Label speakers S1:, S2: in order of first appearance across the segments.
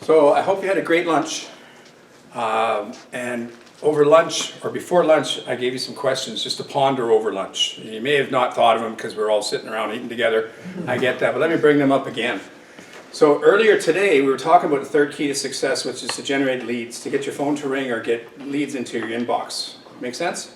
S1: So I hope you had a great lunch. And over lunch, or before lunch, I gave you some questions just to ponder over lunch. You may have not thought of them because we're all sitting around eating together. I get that, but let me bring them up again. So earlier today, we were talking about the third key to success, which is to generate leads, to get your phone to ring or get leads into your inbox. Make sense?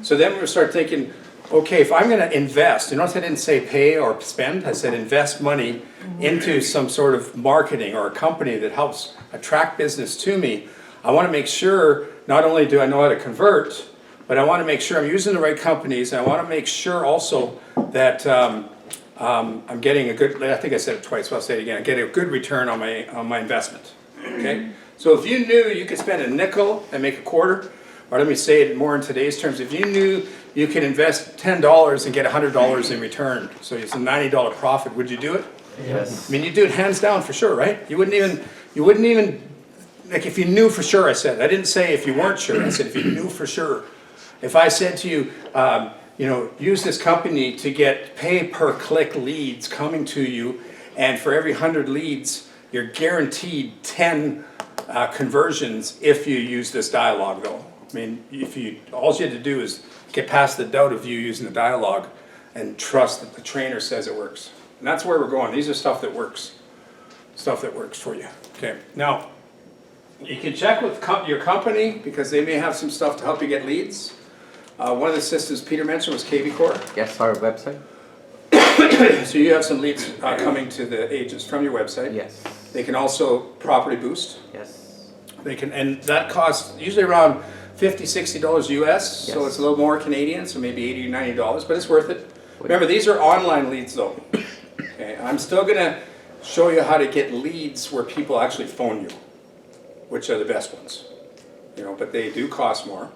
S1: So then we start thinking, okay, if I'm going to invest, you notice I didn't say pay or spend, I said invest money into some sort of marketing or a company that helps attract business to me. I want to make sure, not only do I know how to convert, but I want to make sure I'm using the right companies, and I want to make sure also that I'm getting a good, I think I said it twice, so I'll say it again, I'm getting a good return on my investment, okay? So if you knew you could spend a nickel and make a quarter, or let me say it more in today's terms, if you knew you could invest $10 and get $100 in return, so it's a $90 profit, would you do it?
S2: Yes.
S1: I mean, you'd do it hands down for sure, right? You wouldn't even, like if you knew for sure, I said. I didn't say if you weren't sure, I said if you knew for sure. If I said to you, you know, use this company to get pay per click leads coming to you, and for every 100 leads, you're guaranteed 10 conversions if you use this dialogue though. I mean, all you had to do is get past the doubt of you using the dialogue and trust that the trainer says it works. And that's where we're going. These are stuff that works. Stuff that works for you. Okay, now, you can check with your company because they may have some stuff to help you get leads. One of the systems Peter mentioned was KV Core.
S2: Yes, our website.
S1: So you have some leads coming to the agents from your website.
S2: Yes.
S1: They can also Property Boost.
S2: Yes.
S1: They can, and that costs usually around $50–$60 US, so
S2: Yes.
S1: it's a little more Canadian, so maybe $80–$90, but it's worth it. Remember, these are online leads though. Okay, I'm still gonna show you how to get leads where people actually phone you, which are the best ones. You know, but they do cost more,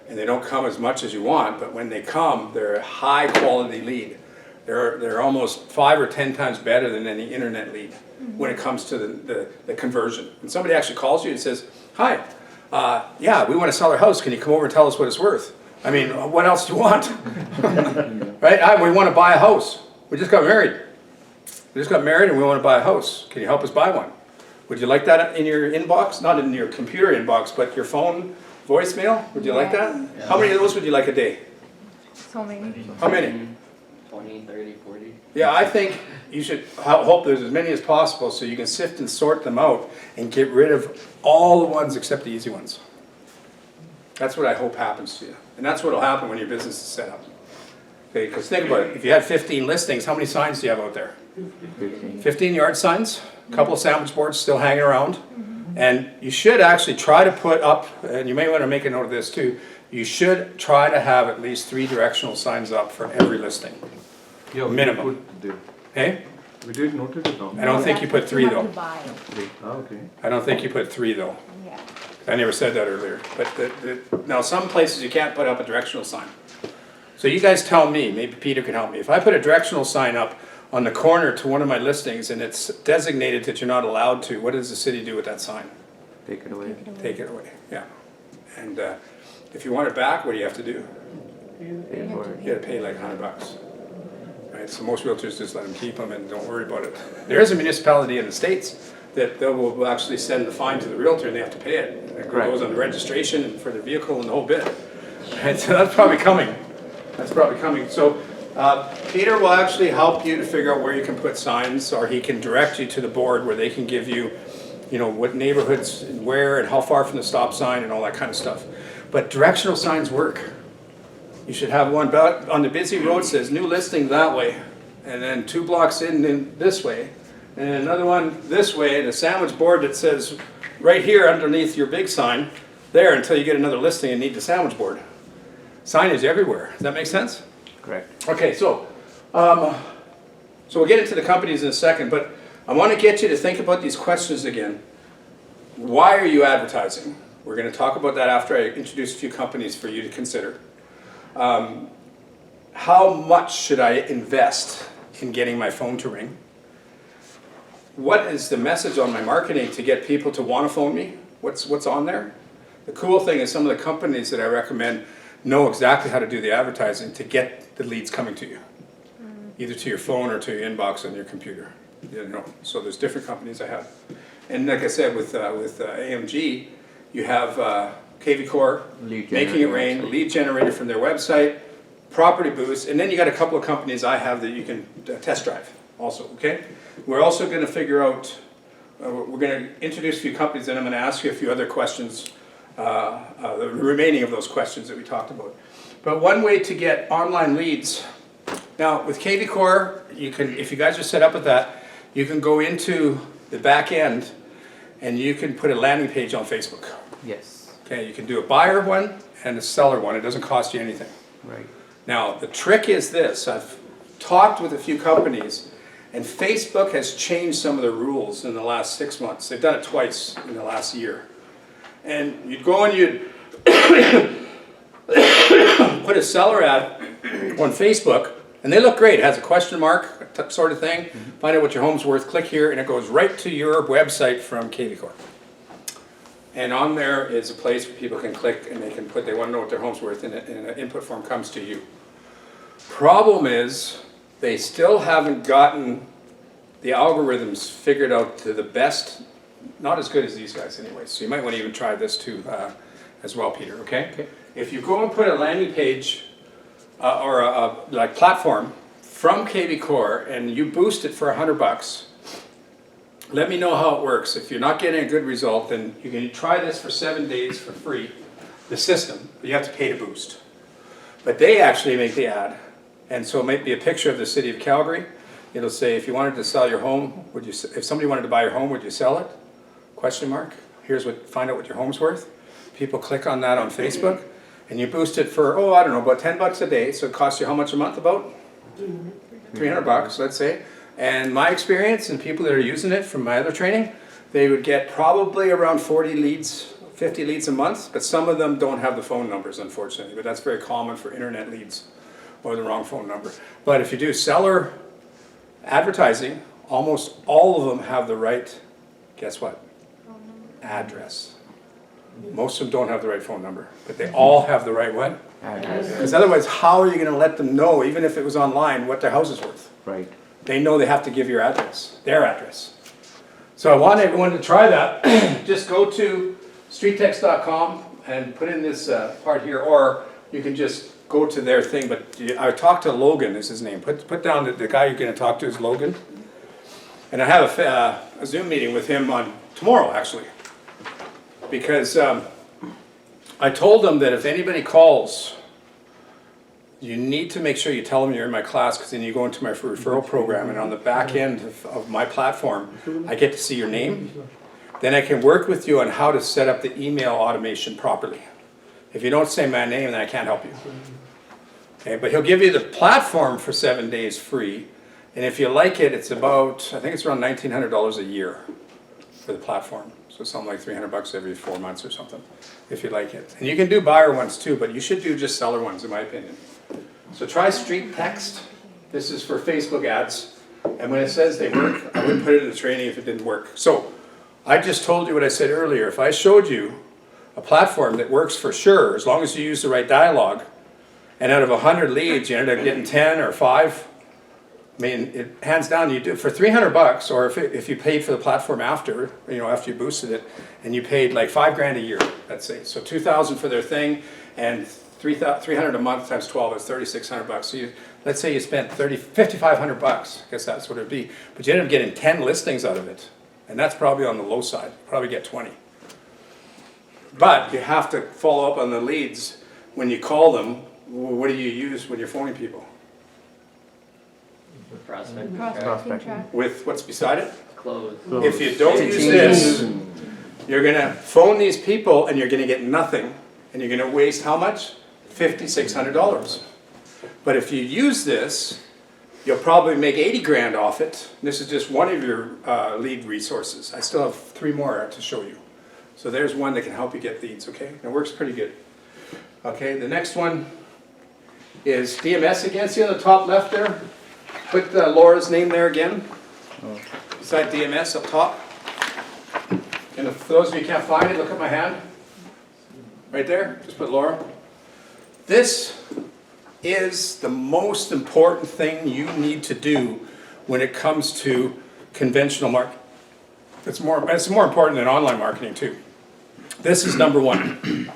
S1: and they don't come as much as you want, but when they come, they're a high quality lead. They're almost 5 or 10 times better than any internet lead when it comes to the conversion. When somebody actually calls you and says, hi, yeah, we want to sell our house, can you come over and tell us what it's worth? I mean, what else do you want? Right? We want to buy a house. We just got married. We just got married and we want to buy a house. Can you help us buy one? Would you like that in your inbox? Not in your computer inbox, but your phone voicemail? Would you like that?
S3: Yeah.
S1: How many of those would you like a day?
S3: So many.
S1: How many?
S4: 20, 30, 40.
S1: Yeah, I think you should hope there's as many as possible so you can sift and sort them out and get rid of all the ones except the easy ones. That's what I hope happens to you. And that's what will happen when your business is set up. Okay, because think about it. If you had 15 listings, how many signs do you have out there? 15 yard signs, a couple of sandwich boards still hanging around. And you should actually try to put up, and you may want to make a note of this too, you should try to have at least 3 directional signs up for every listing.
S5: Yeah,
S1: Minimum. Okay?
S5: We did noted it down.
S1: I don't think you put 3 though.
S5: Okay.
S1: I don't think you put 3 though.
S3: Yeah.
S1: I never said that earlier. But now some places you can't put up a directional sign. So you guys tell me, maybe Peter can help me. If I put a directional sign up on the corner to one of my listings and it's designated that you're not allowed to, what does the city do with that sign?
S2: Take it away.
S1: Take it away, yeah. And if you want it back, what do you have to do?
S2: Pay for it.
S1: You gotta pay like $100. Right, so most realtors just let them keep them and don't worry about it. There is a municipality in the States that they will actually send the fine to the realtor and they have to pay it. It goes on the registration and for the vehicle and the whole bit. And so that's probably coming. That's probably coming. So Peter will actually help you to figure out where you can put signs, or he can direct you to the board where they can give you, you know, what neighborhoods and where and how far from the stop sign and all that kind of stuff. But directional signs work. You should have one on the busy road says new listing that way, and then 2 blocks in this way, and then another one this way, and a sandwich board that says right here underneath your big sign there until you get another listing and need the sandwich board. Signage everywhere. Does that make sense?
S2: Correct.
S1: Okay, so we'll get into the companies in a second, but I want to get you to think about these questions again. Why are you advertising? We're going to talk about that after I introduce a few companies for you to consider. How much should I invest in getting my phone to ring? What is the message on my marketing to get people to want to phone me? What's on there? The cool thing is some of the companies that I recommend know exactly how to do the advertising to get the leads coming to you, either to your phone or to your inbox on your computer. You know, so there's different companies I have. And like I said, with AMG, you have KV Core,
S2: Lead
S1: Making It
S2: generator
S1: Rain,
S2: website.
S1: lead generator from their website, Property Boost, and then you got a couple of companies I have that you can test drive also, okay? We're also gonna figure out, we're gonna introduce a few companies, and I'm gonna ask you a few other questions, the remaining of those questions that we talked about. But one way to get online leads, now with KV Core, you can, if you guys are set up with that, you can go into the back end and you can put a landing page on Facebook.
S2: Yes,
S1: Okay, you can do a buyer one and a seller one. It doesn't cost you anything.
S2: right.
S1: Now, the trick is this. I've talked with a few companies, and Facebook has changed some of the rules in the last 6 months. They've done it twice in the last year. And you'd go and you'd put a seller ad on Facebook, and they look great. It has a question mark sort of thing. Find out what your home's worth, click here, and it goes right to your website from KV Corp. And on there is a place where people can click and they can put, they want to know what their home's worth, and an input form comes to you. Problem is, they still haven't gotten the algorithms figured out to the best, not as good as these guys anyway. So you might want to even try this too as well, Peter, okay?
S2: Okay.
S1: If you go and put a landing page or a like platform from KV Core and you boost it for $100, let me know how it works. If you're not getting a good result, then you can try this for 7 days for free, the system, but you have to pay to boost. But they actually make the ad. And so it might be a picture of the city of Calgary. It'll say, if you wanted to sell your home, would you, if somebody wanted to buy your home, would you sell it? Question mark. Here's what, find out what your home's worth. People click on that on Facebook, and you boost it for, oh, I don't know, about $10 a day. So it costs you how much a month? About $300, let's say. And my experience and people that are using it from my other training, they would get probably around 40 leads, 50 leads a month, but some of them don't have the phone numbers, unfortunately. But that's very common for internet leads or the wrong phone number. But if you do seller advertising, almost all of them have the right, guess what? Address. Most of them don't have the right phone number, but they all have the right what?
S2: Address,
S1: Because otherwise, how are you going to let them know, even if it was online, what their house is worth?
S2: right.
S1: They know they have to give your address, their address. So I want everyone to try that. Just go to streettext.com and put in this part here, or you can just go to their thing. But I talked to Logan, is his name. Put down the guy you're going to talk to is Logan. And I have a Zoom meeting with him on tomorrow, actually. Because I told them that if anybody calls, you need to make sure you tell them you're in my class, because then you go into my referral program, and on the back end of my platform, I get to see your name. Then I can work with you on how to set up the email automation properly. If you don't say my name, then I can't help you. Okay, but he'll give you the platform for 7 days free, and if you like it, it's about, I think it's around $1,900 a year for the platform. So something like $300 every 4 months or something, if you like it. And you can do buyer ones too, but you should do just seller ones, in my opinion. So try Street Text. This is for Facebook ads. And when it says they work, I wouldn't put it in the training if it didn't work. So I just told you what I said earlier. If I showed you a platform that works for sure, as long as you use the right dialogue, and out of 100 leads, you ended up getting 10 or 5, I mean, it, hands down, you do for $300, or if you paid for the platform after, you know, after you boosted it, and you paid like $5,000 a year, let's say. So $2,000 for their thing, and $300 a month times 12 is $3,600. So let's say you spent $5,500. I guess that's what it'd be. But you ended up getting 10 listings out of it, and that's probably on the low side. You probably get 20. But you have to follow up on the leads when you call them. What do you use when you're phoning people?
S4: Prospect.
S3: Prospecting track.
S1: With what's beside it?
S4: Close.
S1: If you don't use this, you're gonna phone these people and you're gonna get nothing, and you're gonna waste how much? $5,600. But if you use this, you'll probably make 80 grand off it. This is just one of your lead resources. I still have 3 more to show you. So there's one that can help you get leads, okay? It works pretty good. Okay, the next one is DMS again. See on the top left there? Put Laura's name there again. Beside DMS up top. And for those of you who can't find it, look at my hand. Right there, just put Laura. This is the most important thing you need to do when it comes to conventional marketing. It's more important than online marketing too. This is number one.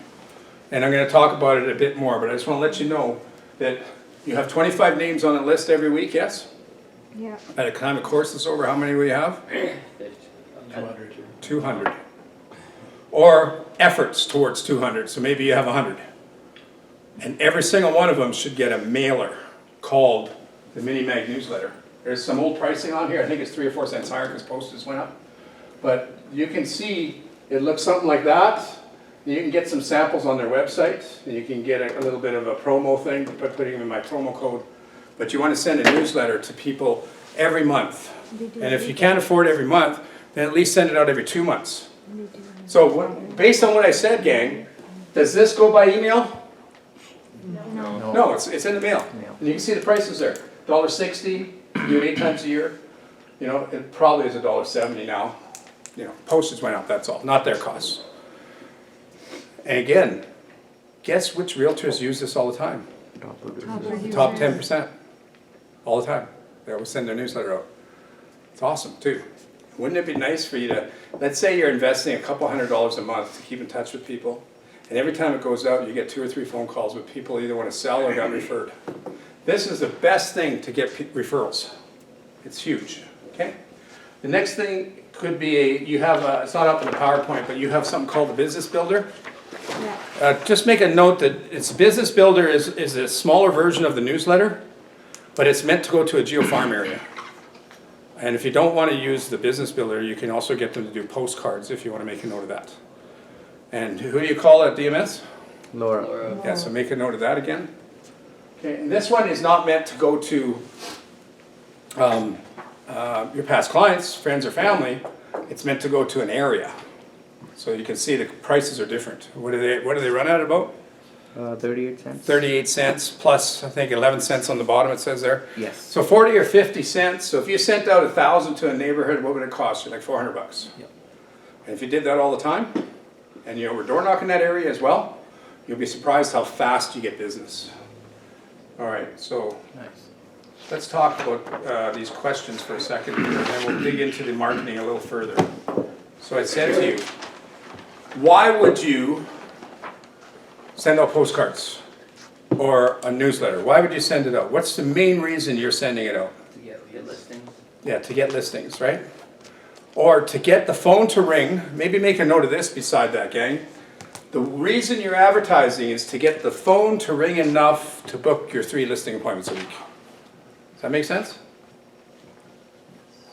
S1: And I'm gonna talk about it a bit more, but I just wanna let you know that you have 25 names on a list every week, yes?
S3: Yeah.
S1: At a time of course is over, how many will you have? 200. Or efforts towards 200, so maybe you have 100. And every single one of them should get a mailer called the Mini Mag newsletter. There's some old pricing on here, I think it's 3 or 4 cents higher because postage went up. But you can see, it looks something like that. You can get some samples on their website, and you can get a little bit of a promo thing, putting them in my promo code. But you want to send a newsletter to people every month. And if you can't afford every month, then at least send it out every 2 months. So based on what I said, gang, does this go by email? No, it's in the mail. And you can see the prices there. $1.60, you do it 8 times a year. You know, it probably is $1.70 now. You know, postage went up, that's all, not their costs. And again, guess which realtors use this all the time? Top 10%. All the time. They always send their newsletter out. It's awesome too. Wouldn't it be nice for you to, let's say you're investing a couple $100s a month to keep in touch with people, and every time it goes out, you get 2 or 3 phone calls with people either want to sell or got referred. This is the best thing to get referrals. It's huge, okay? The next thing could be you have it's not up in the PowerPoint, but you have something called the Business Builder.
S3: Yeah.
S1: Just make a note that it's Business Builder is a smaller version of the newsletter, but it's meant to go to a GeoFarm area. And if you don't want to use the Business Builder, you can also get them to do postcards if you want to make a note of that. And who do you call at DMS?
S2: Laura.
S1: Yeah, so make a note of that again. Okay, and this one is not meant to go to your past clients, friends or family. It's meant to go to an area. So you can see the prices are different. What do they run at about?
S2: 38 cents?
S1: 38 cents plus, I think, 11 cents on the bottom it says there.
S2: Yes.
S1: So 40 or 50 cents. So if you sent out 1,000 to a neighborhood, what would it cost you? Like $400.
S2: Yep.
S1: And if you did that all the time, and you were door knocking that area as well, you'll be surprised how fast you get business. All right, so
S2: Nice.
S1: let's talk about these questions for a second here, and then we'll dig into the marketing a little further. So I said to you, why would you send out postcards or a newsletter? Why would you send it out? What's the main reason you're sending it out?
S4: To get listings.
S1: Yeah, to get listings, right? Or to get the phone to ring. Maybe make a note of this beside that, gang. The reason you're advertising is to get the phone to ring enough to book your 3 listing appointments a week. Does that make sense?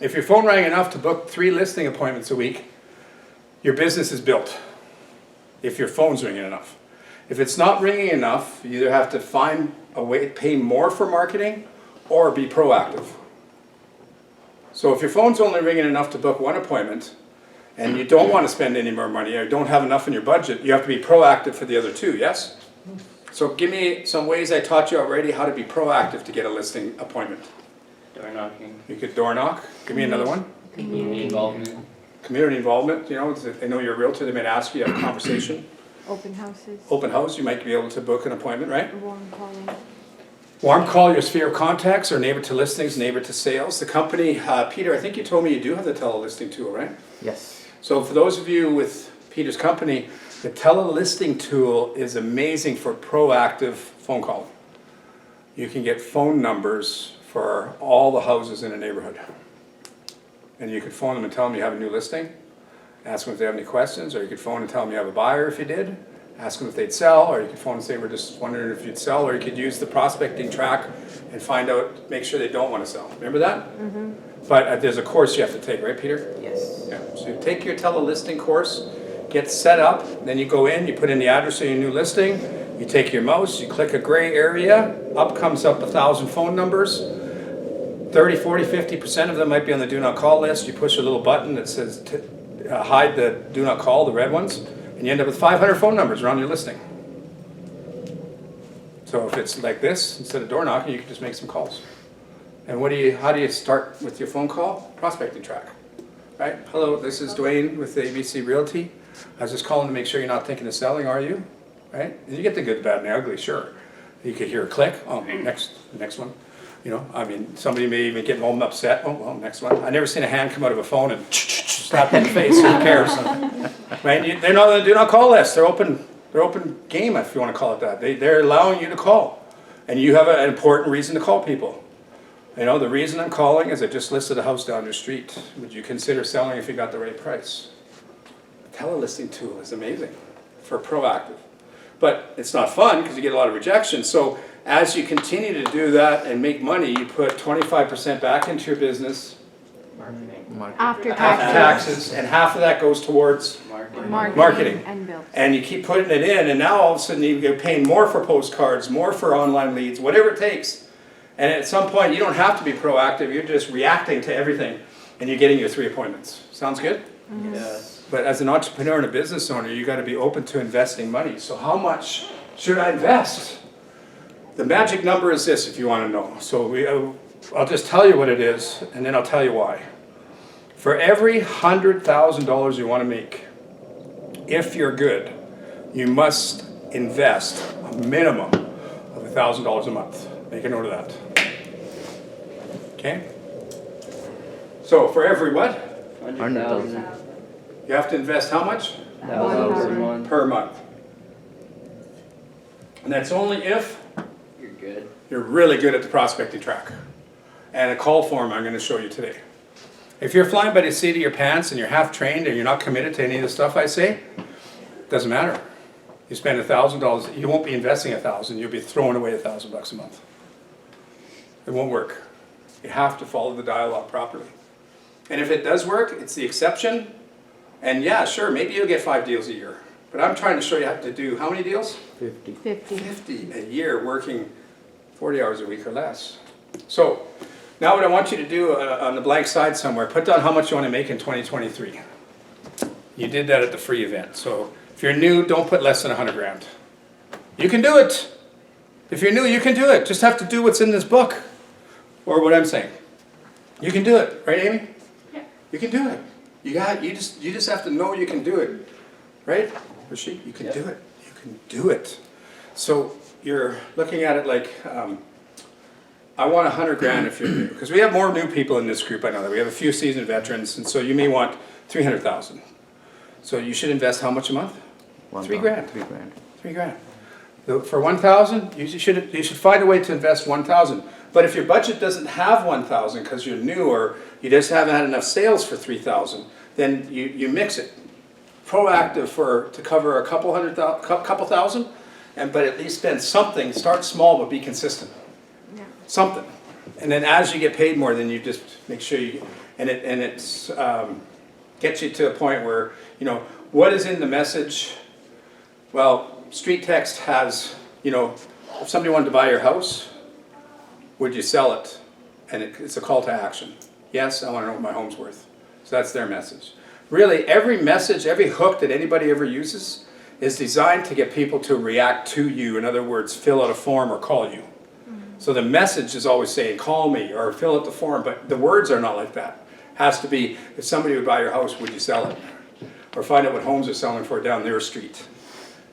S1: If your phone rang enough to book 3 listing appointments a week, your business is built. If your phone's ringing enough. If it's not ringing enough, you either have to find a way to pay more for marketing or be proactive. So if your phone's only ringing enough to book 1 appointment and you don't want to spend any more money or don't have enough in your budget, you have to be proactive for the other 2, yes? So give me some ways I taught you already how to be proactive to get a listing appointment.
S4: Door knocking.
S1: You could door knock. Give me another one.
S4: Community involvement.
S1: Community involvement, you know, they know you're a realtor, they might ask you, have a conversation.
S3: Open houses.
S1: Open house, you might be able to book an appointment, right?
S3: Warm calling.
S1: Warm call, your sphere of contacts, or neighbor to listings, neighbor to sales. The company, Peter, I think you told me you do have the telelisting tool, right?
S2: Yes.
S1: So for those of you with Peter's company, the telelisting tool is amazing for proactive phone calling. You can get phone numbers for all the houses in a neighborhood. And you could phone them and tell them you have a new listing, ask them if they have any questions, or you could phone and tell them you have a buyer if you did, ask them if they'd sell, or you could phone and say, we're just wondering if you'd sell, or you could use the prospecting track and find out, make sure they don't want to sell. Remember that? Mm-hmm. But there's a course you have to take, right, Peter?
S2: Yes.
S1: Yeah. So you take your telelisting course, get set up, then you go in, you put in the address of your new listing, you take your mouse, you click a gray area, up comes up 1,000 phone numbers. 30, 40, 50% of them might be on the do not call list. You push a little button that says hide the do not call, the red ones, and you end up with 500 phone numbers around your listing. So if it's like this, instead of door knocking, you can just make some calls. And how do you start with your phone call? Prospecting track, right? Hello, this is Dwayne with ABC Realty. I was just calling to make sure you're not thinking of selling, are you? Right? And you get the good, bad, and the ugly, sure. You could hear a click. Oh, next one. You know, I mean, somebody may even get home upset, oh, well, next one. I've never seen a hand come out of a phone and slap in the face, who cares? Right, they're not on the do not call list, they're open game, if you wanna call it that. They're allowing you to call. And you have an important reason to call people. You know, the reason I'm calling is I just listed a house down your street. Would you consider selling if you got the right price? The telelisting tool is amazing for proactive. But it's not fun because you get a lot of rejection. So as you continue to do that and make money, you put 25% back into your business,
S4: Marketing.
S3: After
S1: after
S3: taxes.
S1: taxes, and half of that goes towards
S4: Marketing.
S1: Marketing.
S3: And bills.
S1: and you keep putting it in, and now all of a sudden you're paying more for postcards, more for online leads, whatever it takes. And at some point, you don't have to be proactive, you're just reacting to everything, and you're getting your 3 appointments. Sounds good?
S4: Yes.
S1: But as an entrepreneur and a business owner, you gotta be open to investing money. So how much should I invest? The magic number is this, if you wanna know. So I'll just tell you what it is, and then I'll tell you why. For every $100,000 you wanna make, if you're good, you must invest a minimum of $1,000 a month. Make a note of that. Okay? So for every what?
S4: 100,000.
S1: You have to invest how much?
S4: $1,000
S1: Per month. And that's only if
S4: You're good.
S1: you're really good at the prospecting track. And a call form I'm gonna show you today. If you're flying by the seat of your pants and you're half trained and you're not committed to any of the stuff I say, doesn't matter. You spend $1,000, you won't be investing 1,000, you'll be throwing away $1,000 a month. It won't work. You have to follow the dialogue properly. And if it does work, it's the exception. And yeah, sure, maybe you'll get 5 deals a year. But I'm trying to show you how to do how many deals?
S2: 50.
S3: 50.
S1: 50 a year, working 40 hours a week or less. So now what I want you to do on the blank side somewhere, put down how much you want to make in 2023. You did that at the free event. So if you're new, don't put less than 100 grand. You can do it. If you're new, you can do it. Just have to do what's in this book or what I'm saying. You can do it, right, Amy?
S3: Yeah.
S1: You can do it. You just have to know you can do it, right? Rishi, you can
S4: Yep.
S1: do it. You can do it. So you're looking at it like, I want 100 grand if you're new, because we have more new people in this group. I know that we have a few seasoned veterans, and so you may want 300,000. So you should invest how much a month? 3 grand.
S2: 3 grand.
S1: 3 grand. For 1,000, you should find a way to invest 1,000. But if your budget doesn't have 1,000 because you're new or you just haven't had enough sales for 3,000, then you mix it. Proactive to cover a couple thousand, but at least spend something. Start small but be consistent.
S3: Yeah.
S1: Something. And then as you get paid more, then you just make sure you, and it's gets you to a point where, you know, what is in the message? Well, Street Text has, you know, if somebody wanted to buy your house, would you sell it? And it's a call to action. Yes, I want to know what my home's worth. So that's their message. Really, every message, every hook that anybody ever uses is designed to get people to react to you. In other words, fill out a form or call you. So the message is always saying, call me or fill out the form, but the words are not like that. Has to be, if somebody would buy your house, would you sell it? Or find out what homes are selling for down their street,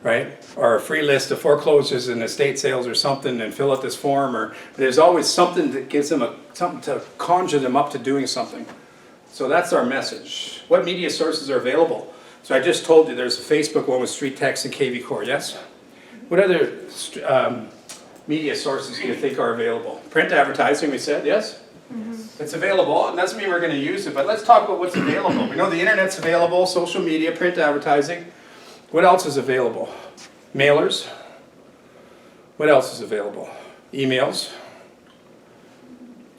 S1: right? Or a free list of foreclosures and estate sales or something, and fill out this form. Or there's always something that gives them something to conjure them up to doing something. So that's our message. What media sources are available? So I just told you there's a Facebook one with Street Text and KV Core, yes? What other media sources do you think are available? Print advertising, we said, yes? It's available. It doesn't mean we're going to use it, but let's talk about what's available. We know the internet's available, social media, print advertising. What else is available? Mailers. What else is available? Emails.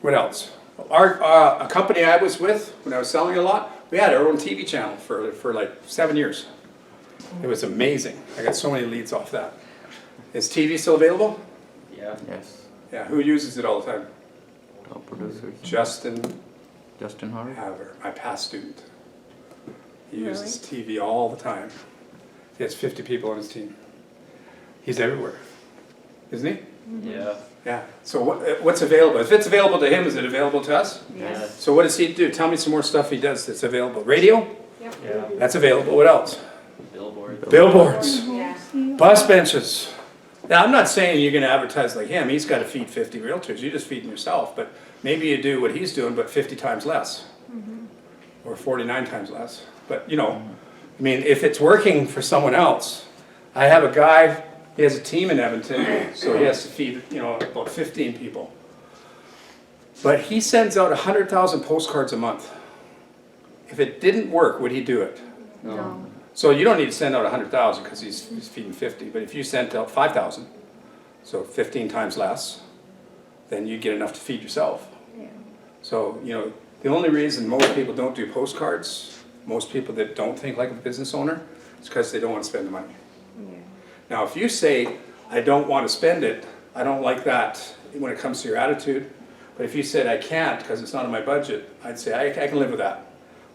S1: What else? A company I was with when I was selling a lot, we had our own TV channel for like 7 years. It was amazing. I got so many leads off that. Is TV still available?
S4: Yeah.
S2: Yes.
S1: Yeah. Who uses it all the time?
S2: Top producers.
S1: Justin
S2: Justin Harvey.
S1: Haver, my past student. He uses TV all the time. He has 50 people on his team. He's everywhere, isn't he?
S4: Yeah.
S1: Yeah. So what's available? If it's available to him, is it available to us?
S4: Yes.
S1: So what does he do? Tell me some more stuff he does that's available. Radio?
S3: Yep.
S4: Yeah.
S1: That's available. What else?
S4: Billboard.
S1: Billboards.
S3: Yeah.
S1: Bus benches. Now, I'm not saying you're gonna advertise like him, he's gotta feed 50 realtors, you're just feeding yourself, but maybe you do what he's doing, but 50 times less. Or 49 times less, but you know, I mean, if it's working for someone else, I have a guy, he has a team in Edmonton, so he has to feed, you know, about 15 people. But he sends out 100,000 postcards a month. If it didn't work, would he do it?
S3: No.
S1: So you don't need to send out 100,000 because he's feeding 50, but if you sent out 5,000, so 15 times less, then you get enough to feed yourself.
S3: Yeah.
S1: So, you know, the only reason most people don't do postcards, most people that don't think like a business owner, is because they don't want to spend the money.
S3: Yeah.
S1: Now, if you say, I don't want to spend it, I don't like that when it comes to your attitude, but if you said, I can't because it's not in my budget, I'd say, I can live with that.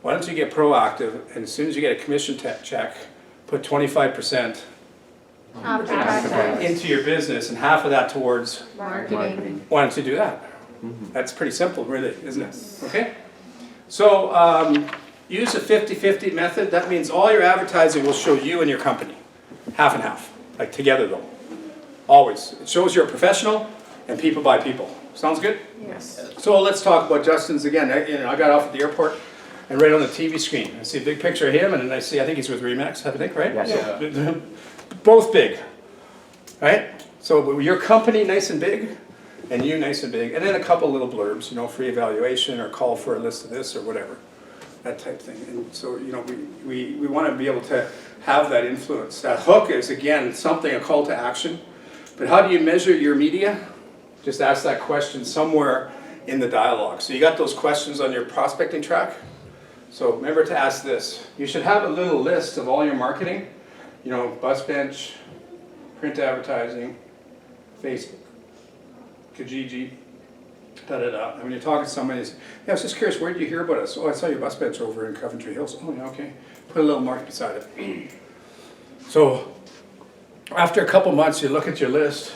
S1: Why don't you get proactive, and as soon as you get a commission check, put 25%
S3: Advertising,
S1: into your business and half of that towards,
S3: marketing.
S1: why don't you do that? That's pretty simple, really, isn't it? Okay? So, use a 50-50 method. That means all your advertising will show you and your company. Half and half, like together though. Always. It shows you're a professional and people buy people. Sounds good?
S3: Yes.
S1: So let's talk about Justin's again. I got off at the airport and right on the TV screen, I see a big picture of him and then I think he's with Remax, I think, right?
S2: Yes.
S1: Both big, right? So your company nice and big and you nice and big. And then a couple little blurbs, you know, free evaluation or call for a list of this or whatever. That type thing. And so, you know, we want to be able to have that influence. That hook is, again, something, a call to action. But how do you measure your media? Just ask that question somewhere in the dialogue. So you got those questions on your prospecting track? So remember to ask this. You should have a little list of all your marketing. You know, bus bench, print advertising, Facebook, Kijiji, da-da-da. When you're talking to somebody, yeah, I was just curious, where did you hear about us? Oh, I saw your bus bench over in Coventry Hills. Oh, yeah, okay. Put a little mark beside it. So after a couple months, you look at your list,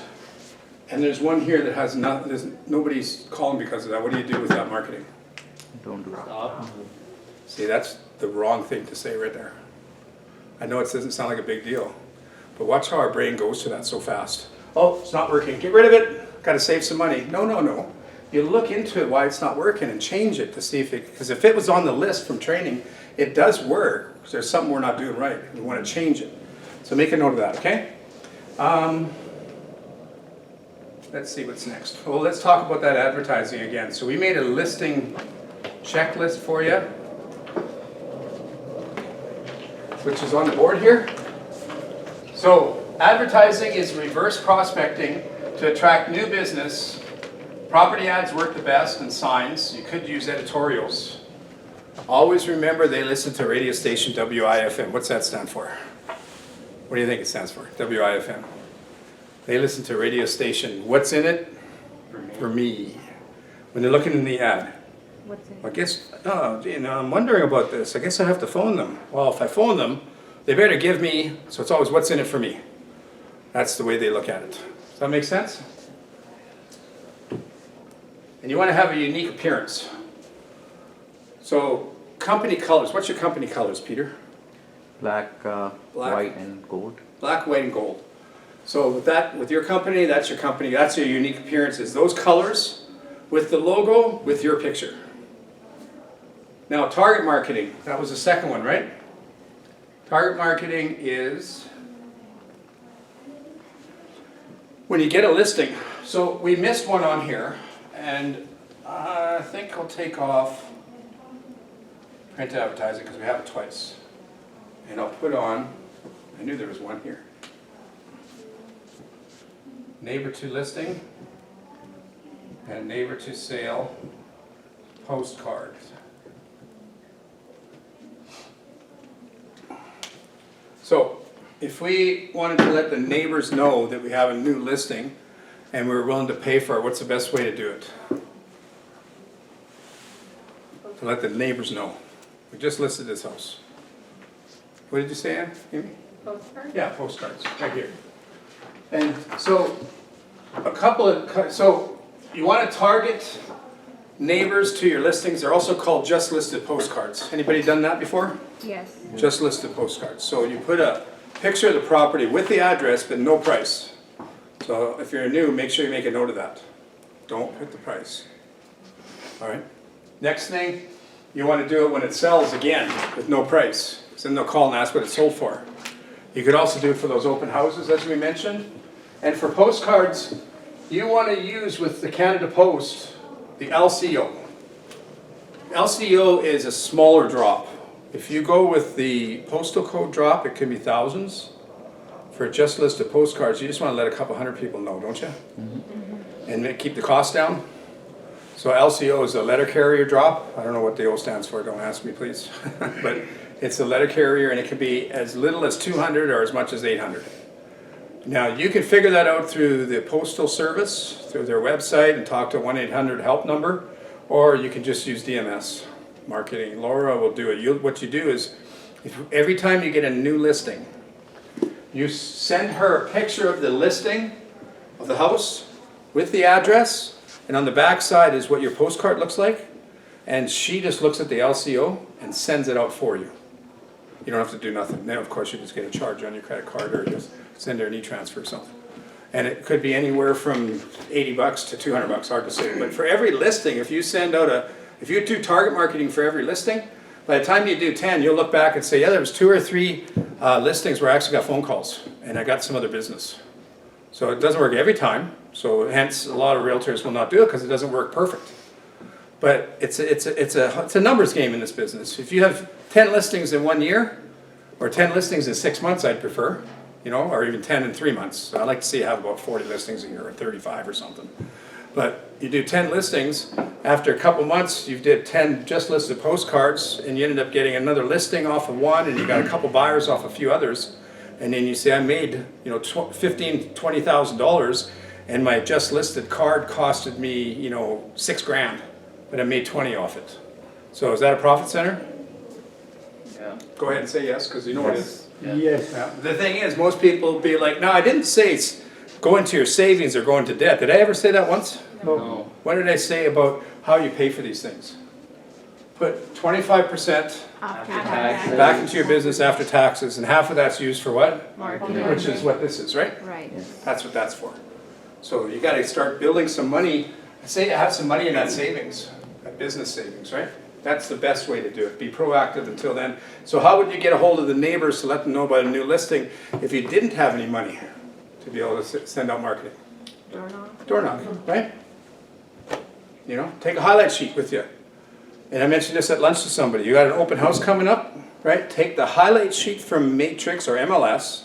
S1: and there's one here that has nobody's calling because of that. What do you do with that marketing?
S2: Don't do that.
S4: Stop.
S1: See, that's the wrong thing to say right there. I know it doesn't sound like a big deal, but watch how our brain goes to that so fast. Oh, it's not working. Get rid of it. Got to save some money. No, no, no. You look into it why it's not working and change it to see if it, because if it was on the list from training, it does work. There's something we're not doing right. We want to change it. So make a note of that, okay? Let's see what's next. Well, let's talk about that advertising again. So we made a listing checklist for you, which is on the board here. So advertising is reverse prospecting to attract new business. Property ads work the best and signs. You could use editorials. Always remember they listen to radio station WIFM. What's that stand for? What do you think it stands for? WIFM. They listen to radio station. What's in it? For me. When they're looking in the ad.
S3: What's it?
S1: I guess, oh, gee, now I'm wondering about this. I guess I have to phone them. Well, if I phone them, they better give me, so it's always what's in it for me. That's the way they look at it. Does that make sense? And you want to have a unique appearance. So, company colors. What's your company colors, Peter?
S2: Black, white, and gold.
S1: Black, white, and gold. So with your company, that's your company. That's your unique appearances. Those colors with the logo, with your picture. Now, target marketing. That was the second one, right? Target marketing is when you get a listing. So we missed one on here, and I think I'll take off print advertising because we have it twice. And I'll put on, I knew there was one here. Neighbor to listing and neighbor to sale postcard. So if we wanted to let the neighbors know that we have a new listing and we're willing to pay for it, what's the best way to do it? To let the neighbors know. We just listed this house. What did you say, Ann? Amy?
S3: Postcard?
S1: Yeah, postcards, right here. And so, so you want to target neighbors to your listings. They're also called just listed postcards. Anybody done that before?
S3: Yes.
S1: Just listed postcards. So you put a picture of the property with the address, but no price. So if you're new, make sure you make a note of that. Don't put the price. All right. Next thing, you want to do it when it sells again with no price. So then they'll call and ask what it sold for. You could also do it for those open houses, as we mentioned. And for postcards, you want to use with the Canada Post the LCO. LCO is a smaller drop. If you go with the postal code drop, it can be thousands. For just listed postcards, you just want to let a couple hundred people know, don't you? And keep the cost down. So LCO is a letter carrier drop. I don't know what the O stands for, don't ask me please. But it's a letter carrier and it can be as little as 200 or as much as 800. Now you can figure that out through the postal service, through their website and talk to 1-800 help number, or you can just use DMS marketing. Laura will do it. What you do is, every time you get a new listing, you send her a picture of the listing of the house with the address, and on the back side is what your postcard looks like, and she just looks at the LCO and sends it out for you. You don't have to do nothing. Then of course you just get a charge on your credit card or just send her an e-transfer or something. And it could be anywhere from $80 to $200, hard to say. But for every listing, if you send out if you do target marketing for every listing, by the time you do 10, you'll look back and say, yeah, there was 2 or 3 listings where I actually got phone calls and I got some other business. So it doesn't work every time. So hence a lot of realtors will not do it because it doesn't work perfect. But it's a numbers game in this business. If you have 10 listings in 1 year, or 10 listings in 6 months, I'd prefer, you know, or even 10 in 3 months. So I like to see you have about 40 listings a year, or 35 or something. But you do 10 listings, after a couple months, you did 10 just listed postcards, and you ended up getting another listing off of one, and you got a couple buyers off a few others, and then you say, I made, you know, $15,000, $20,000, and my just listed card costed me, you know, $6,000, but I made 20 off it. So is that a profit center?
S4: Yeah.
S1: Go ahead and say yes, because you know what it is.
S4: Yeah.
S6: Yes.
S1: Yeah. The thing is, most people will be like, no, I didn't say go into your savings or go into debt. Did I ever say that once?
S4: No.
S1: What did I say about how you pay for these things? Put 25%
S3: After
S4: taxes.
S1: back into your business after taxes, and half of that's used for what?
S3: Marketing.
S1: Which is what this is, right?
S3: Right.
S1: That's what that's for. So you got to start building some money. Say you have some money in that savings, that business savings, right? That's the best way to do it. Be proactive until then. So how would you get a hold of the neighbors to let them know about a new listing if you didn't have any money to be able to send out marketing? Door knock, right? You know, take a highlight sheet with you. And I mentioned this at lunch to somebody. You got an open house coming up, right? Take the highlight sheet from Matrix or MLS,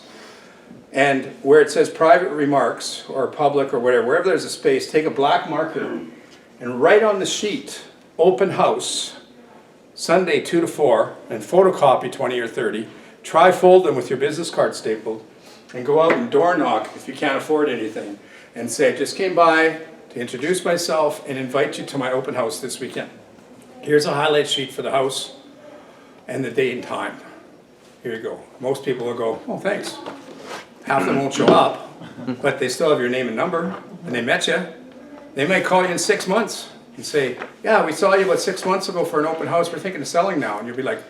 S1: and where it says private remarks or public or whatever, wherever there's a space, take a black marker and write on the sheet, open house, Sunday 2 to 4, and photocopy 20 or 30. Tri-fold them with your business card stapled, and go out and door knock if you can't afford anything, and say, I just came by to introduce myself and invite you to my open house this weekend. Here's a highlight sheet for the house and the date and time. Here you go. Most people will go, oh, thanks. Half of them won't show up, but they still have your name and number, and they met you. They might call you in 6 months and say, yeah, we saw you about 6 months ago for an open house. We're thinking of selling now. And you'll be like,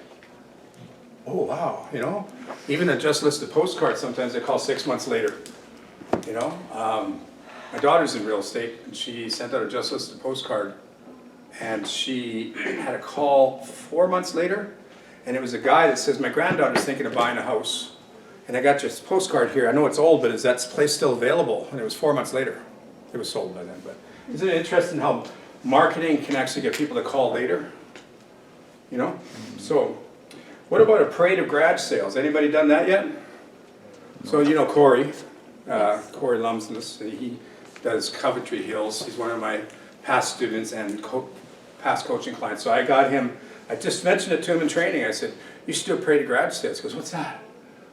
S1: oh, wow, you know. Even a just listed postcard, sometimes they call 6 months later, you know. My daughter's in real estate, and she sent out a just listed postcard. And she had a call 4 months later, and it was a guy that says, my granddaughter's thinking of buying a house. And I got your postcard here. I know it's old, but is that place still available? And it was 4 months later. It was sold by then. But isn't it interesting how marketing can actually get people to call later? You know? So, what about a parade of garage sales? Anybody done that yet? So you know Corey. Corey Lumsness. He does Coventry Hills. He's one of my past students and past coaching clients. So I got him, I just mentioned it to him in training. I said, you should do a parade of garage sales. He goes, what's that?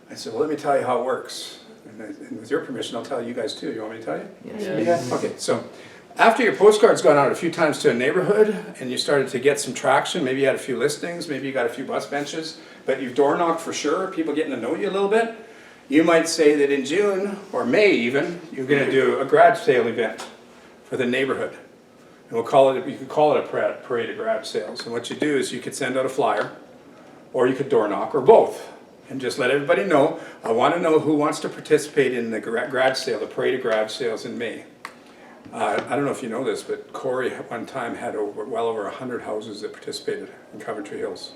S1: I said, well, let me tell you how it works. And with your permission, I'll tell you guys too. You want me to tell you?
S4: Yes.
S1: Okay, so after your postcard's gone out a few times to a neighborhood and you started to get some traction, maybe you had a few listings, maybe you got a few bus benches, but you've door knocked for sure, people getting to know you a little bit, you might say that in June or May even, you're going to do a garage sale event for the neighborhood. And we'll call it, you could call it a parade of garage sales. And what you do is you could send out a flyer, or you could door knock, or both. and just let everybody know, I want to know who wants to participate in the garage sale, the parade of garage sales in May. I don't know if you know this, but Corey at one time had well over 100 houses that participated in Coventry Hills.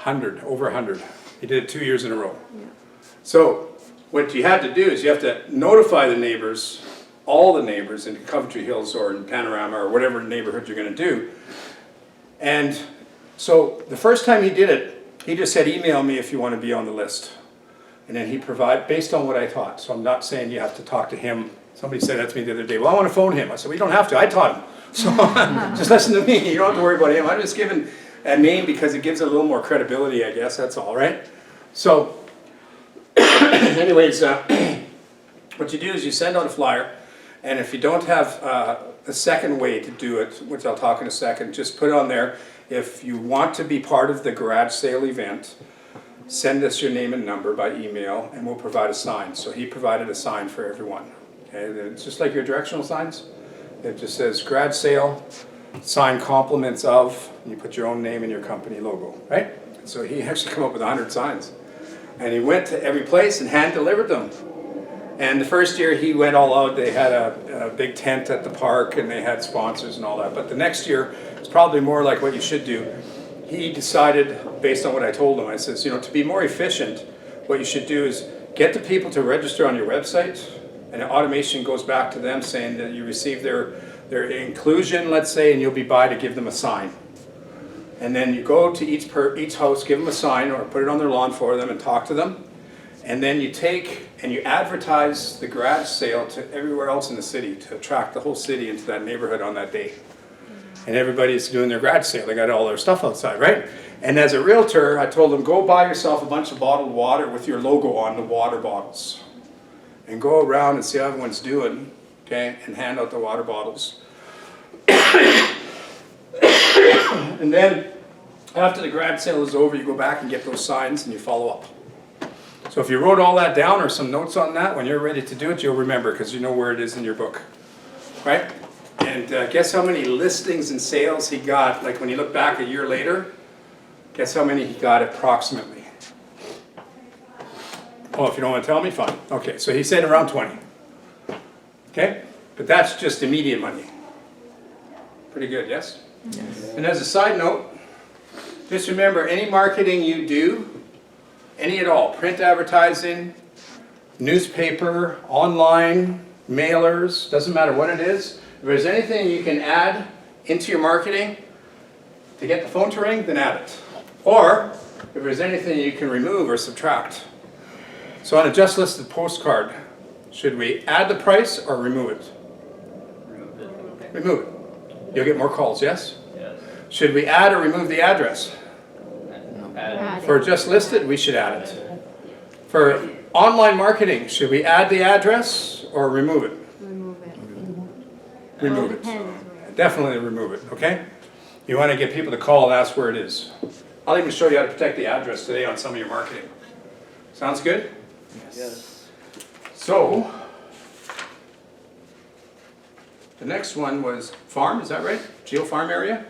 S1: Over 100. He did it 2 years in a row. So what you have to do is you have to notify the neighbors, all the neighbors in Coventry Hills or in Panorama or whatever neighborhood you're going to do. And so the first time he did it, he just said, email me if you want to be on the list. And then he provided, based on what I taught. So I'm not saying you have to talk to him. Somebody said that to me the other day, well, I want to phone him. I said, well, you don't have to, I taught him. So just listen to me, you don't have to worry about him. I'm just giving a name because it gives it a little more credibility, I guess, that's all, right? So, anyways, what you do is you send out a flyer, and if you don't have a second way to do it, which I'll talk in a second, just put on there, if you want to be part of the garage sale event, send us your name and number by email, and we'll provide a sign. So he provided a sign for everyone. Okay, it's just like your directional signs. It just says garage sale, sign compliments of, and you put your own name and your company logo, right? So he actually came up with 100 signs. And he went to every place and hand delivered them. And the first year he went all out, they had a big tent at the park and they had sponsors and all that. But the next year, it's probably more like what you should do. He decided, based on what I told him, I says, you know, to be more efficient, what you should do is get the people to register on your website, and the automation goes back to them saying that you received their inclusion, let's say, and you'll be by to give them a sign. And then you go to each house, give them a sign or put it on their lawn for them and talk to them. And then you take and you advertise the garage sale to everywhere else in the city to attract the whole city into that neighborhood on that day. And everybody's doing their garage sale. They got all their stuff outside, right? And as a realtor, I told them, go buy yourself a bunch of bottled water with your logo on the water bottles. And go around and see how everyone's doing, okay? And hand out the water bottles. And then, after the garage sale is over, you go back and get those signs and you follow up. So if you wrote all that down or some notes on that, when you're ready to do it, you'll remember because you know where it is in your book, right? And guess how many listings and sales he got, like when you look back a year later, guess how many he got approximately? Oh, if you don't want to tell me, fine. Okay, so he said around 20. Okay? But that's just immediate money. Pretty good, yes? Yes. And as a side note, just remember any marketing you do, any at all, print advertising, newspaper, online, mailers, doesn't matter what it is, if there's anything you can add into your marketing to get the phone to ring, then add it. Or if there's anything you can remove or subtract. So on a just listed postcard, should we add the price or remove it? Remove it. You'll get more calls, yes?
S6: Yes.
S1: Should we add or remove the address?
S3: Add it.
S1: For just listed, we should add it. For online marketing, should we add the address or remove it?
S3: Remove it.
S1: Remove
S3: Well,
S1: it.
S3: depends.
S1: Definitely remove it, okay? You want to get people to call and ask where it is. I'll even show you how to protect the address today on some of your marketing. Sounds good?
S6: Yes.
S1: So, the next one was farm, is that right? Geo farm area?